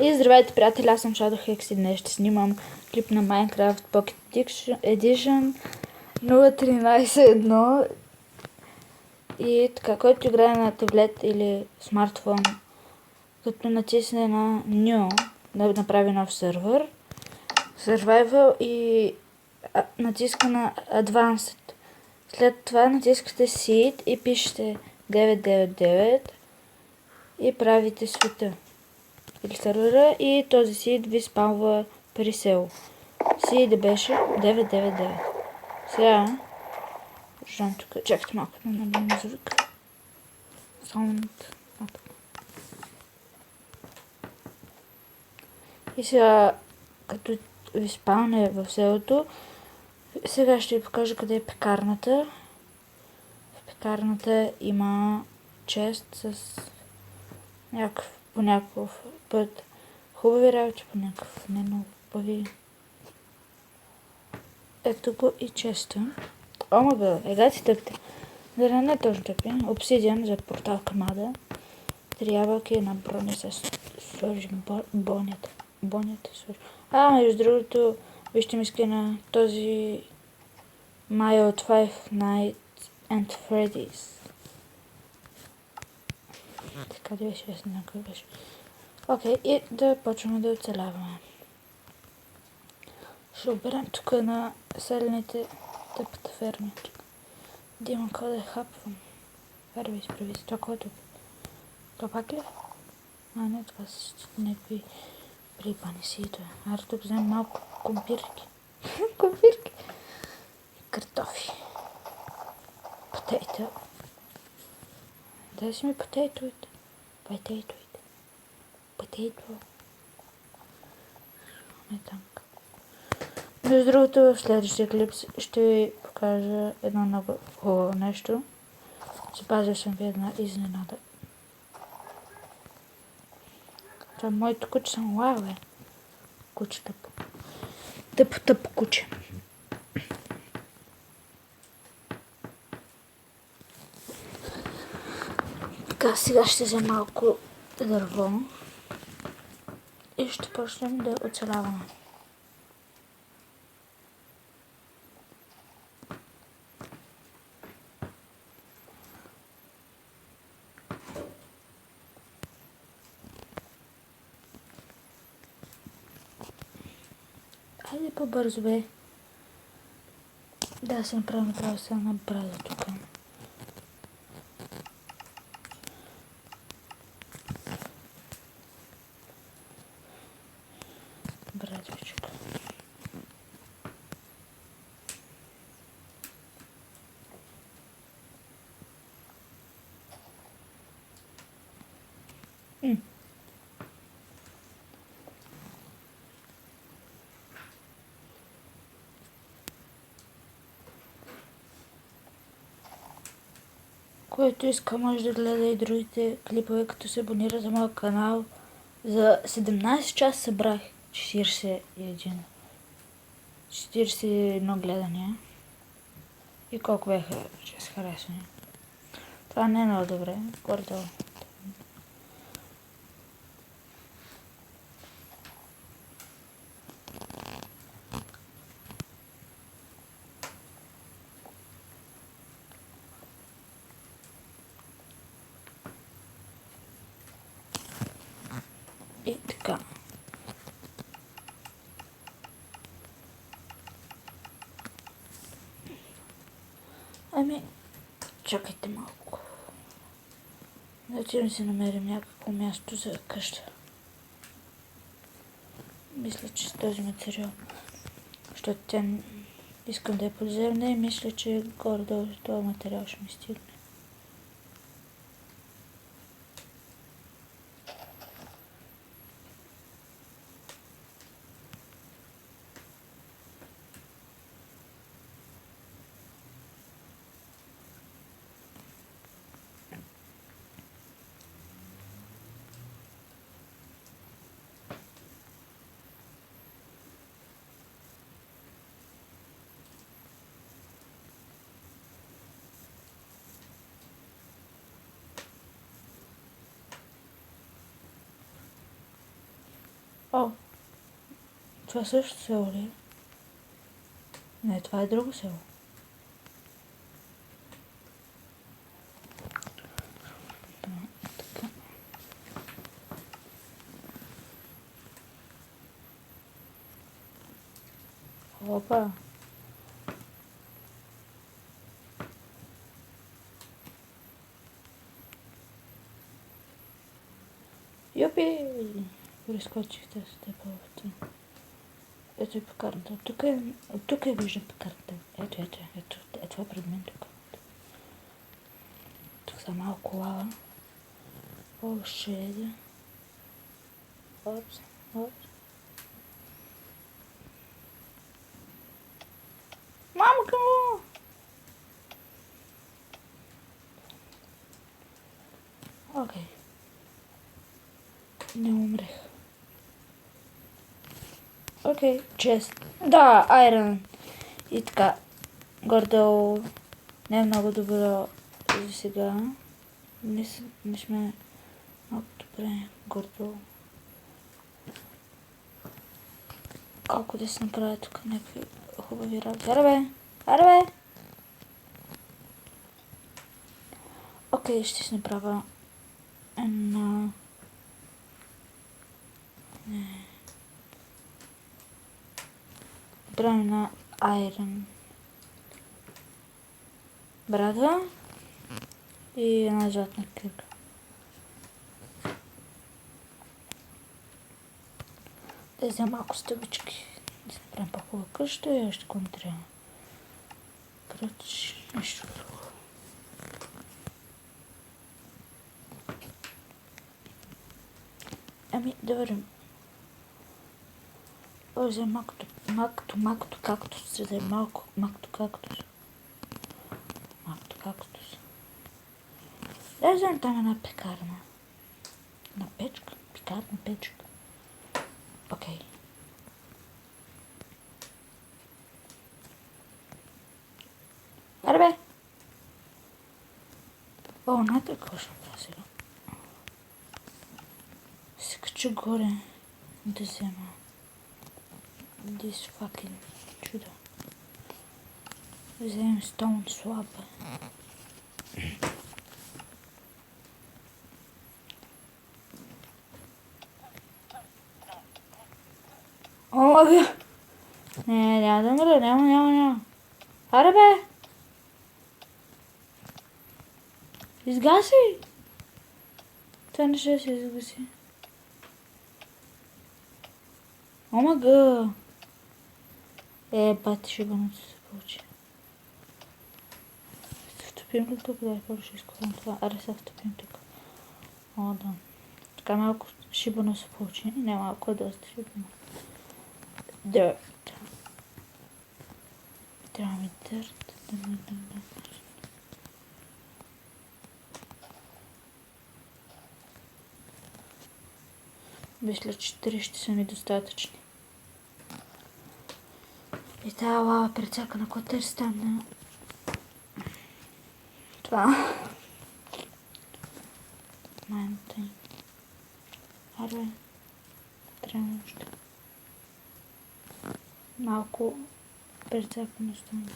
И здравейте, приятели, аз съм ShadowHex и днес ще снимам клип на Minecraft Pocket Edition 0.13.1 и така, който играе на таблет или смартфон, като натисне на New, да направи нов сервер, Survival и натиска на Advanced. След това натискате Seed и пишете 999 и правите света или сервера и този seed ви спамва при село. Seed беше 999. Сега ждам тук. Чакайте малко да набавим звук. Sound. И сега, като ви спалне в селото, сега ще ви покажа къде е пекарната. В пекарната има чест с по някакъв път хубави работи, по някакъв не много хубави. Ето го и честа. Ома бе, ега си тъпте. Да не точно тъпи. Обсидиан за портал Камада. 3 ябълки на броня с сложим бонята. Бонята сложим. Между другото, вижте ми скина този Mile 5 Nights and Freddy's. Така да беше, аз не знам кой беше. Окей, и да почваме да оцеляваме. Ще оберем тук на селените тъпата ферми. Да има какво да хапвам. Аре ви изправи се. Това кой е тук? Това пак ли? Не, това са някакви припани си. Аре тук вземем малко компирки. Компирки. Картофи. Потейта. Дай си ми потейтовете. Потейтовете. Потейто. Не танк. Между другото, в следващия клип ще ви покажа едно много хубаво нещо. Запазил съм ви една изненада. Това е моето куче, съм лаве. Куче тъпо. Тъпо куче. Така, сега ще взема малко дърво и ще почнем да оцеляваме. Хайде по-бързо, бе. Да, се направо се набрали тук. Брадвичка. Който иска, може да гледа и другите клипове, като се абонира за моя канал. За 17 часа събрах 41 гледания. И колко бяха 6 харесвания. Това не е много добре. Гордо. И така. Чакайте малко. Да отидем си намерим някакво място за къща. Мисля, че с този материал, защото тя искам да е подземна и мисля, че горе-долу този материал ще ми стигне. О, това също село ли е? Не, това е друго село. Така. Опа. Юпи! Прескочих тази степалата. Ето и пекарната. От тук виждам пекарната. Ето. Е това пред мен тук. Тук са малко лава. О, шеде. Опс. Мамка му! Окей. Не умрех. Окей, чест. Да, айрон. И така. Гордо не е много добро за сега. Не сме много добре. Гордо. Колко да се направя тук някакви хубави работи. Аре бе! Окей, ще си направя една... Правим на айрон брада и една златна кирка. Да взема малко стъбички. Да се направим по-хубава къща и още какво ми трябва. Пръч, нещо друго. Ами, да вървим. О, взем макто кактус. Взем малко макто кактус. Да взем там една пекарна. На печка? Пекарна печка. Окей. Аре бе! О, знаете какво ще направя сега? Се кача горе да взема. This fucking чудо. Вземем stone slab. О, бе! Не, няма да умра, няма. Аре бе! Изгаси! Това не ще се изгаси. Омага! Бати шибаното се получи. Се втопим ли тук? Да, първо ще изкладам това. Аре се втопим тук. О, да. Така малко шибано се получи. Не малко, доста шибано. Dirt. Трябва ми дърт. Мисля, че 3 ще са ми достатъчни. И тази лава прецака на котър стана. Това. Майната им. Аре. Трябва още. Малко прецакано стана.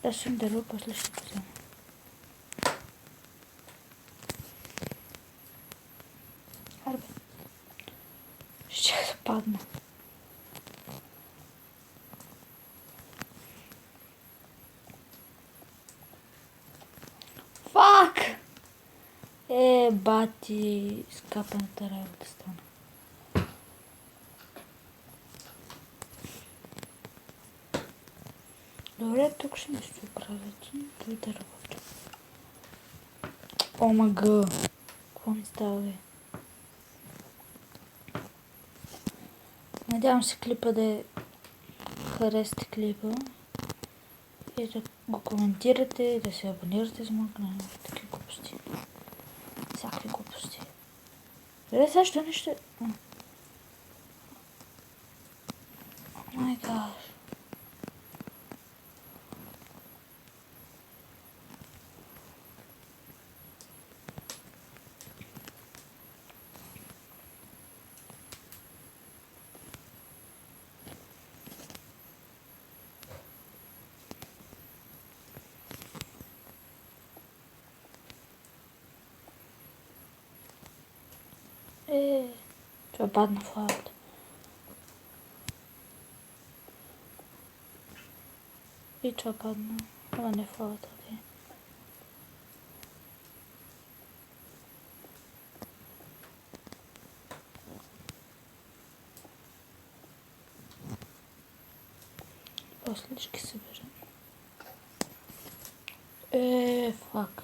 Да съм дърво, после ще го взема. Аре. Ще да падна. Фак! Бати, скапаната работа стана. Добре, тук ще нещо оправят. Той да работи. Омага! Какво ми става, бе? Надявам се клипа да харесате клипа. И да го коментирате, и да се абонирате за моя канал. Такива глупости. Всякакви глупости. Добре, сега що нещо... О май гаш. Това падна в лавата. И това падна. Ама не в лавата, окей. После ще ги съберем. Фак.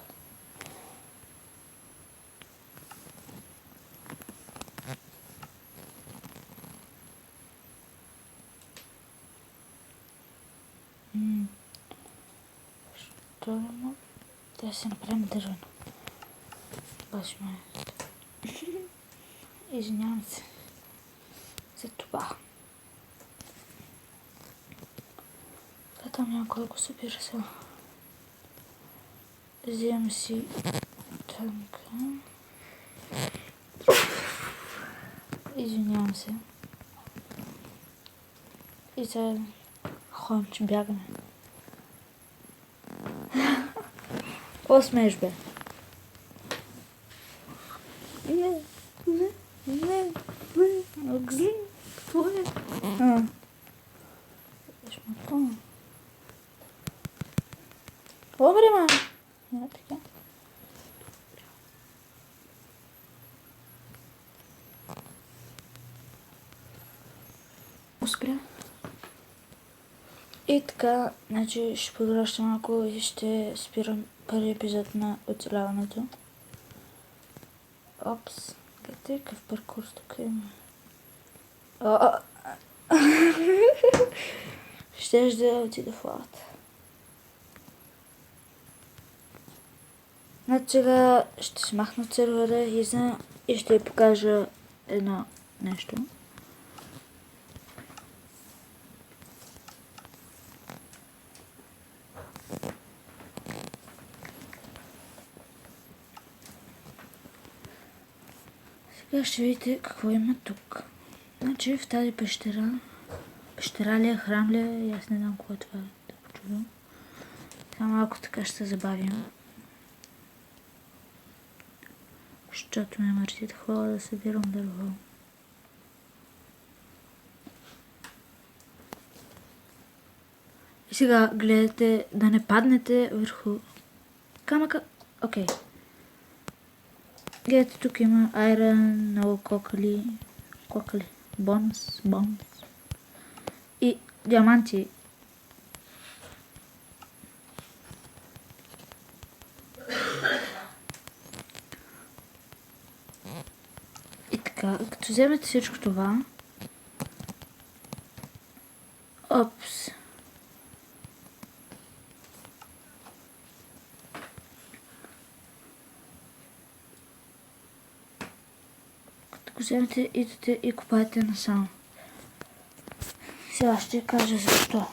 Що не мога? Да се направим дървено. Баш ме. Извинявам се. За това. Там няма кой го събира сега. Вземам си танка. Извинявам се. И сега ходим, че бягаме. Какво смееш, бе? Не. Какво е? Шматко. Добре, ма. Не, така. Успя. И така, значи ще подгращам малко и ще спирам първи епизод на оцеляването. Опс. Къде е какъв паркур тук има? Щеш да отида в лавата. Значи сега ще смахна от сервера и ще ви покажа едно нещо. Сега ще видите какво има тук. Значи в тази пещера ли е, храм ли е, аз не знам какво е това, да почувам. Само малко така ще се забавим. Защото ме мързи да ходя да събирам дърво. И сега гледате да не паднете върху камъка. Окей. Гледате, тук има iron, много кокали, бонус и диаманти. И така, като вземете всичко това, опс, като го вземете, идете и копаете насам. Сега ще кажа защо.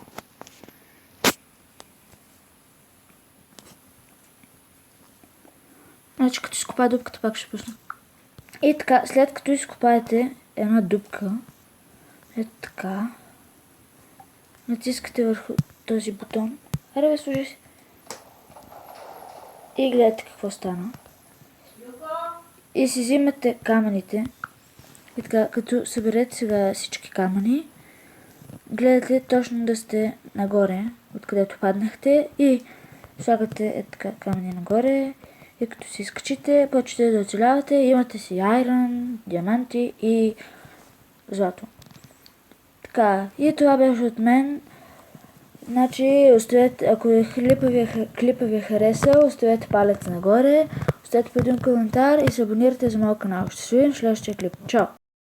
Значи като изкопая дупката, пак ще пусна. И така, след като изкопаете една дупка, ето така, натискате върху този бутон. Аре бе, служи си. И гледате какво стана. И си взимате камъните. И така, като съберете сега всички камъни, гледате точно да сте нагоре, откъдето паднахте и слагате е така камъни нагоре. И като си изкачите, почвате да оцелявате, имате си айрон, диаманти и злато. Така, и това беше от мен. Значи, оставете, ако клипа ви е харесал, оставете палец нагоре, оставете по един коментар и се абонирайте за моят канал. Ще се видим в следващия клип. Чао!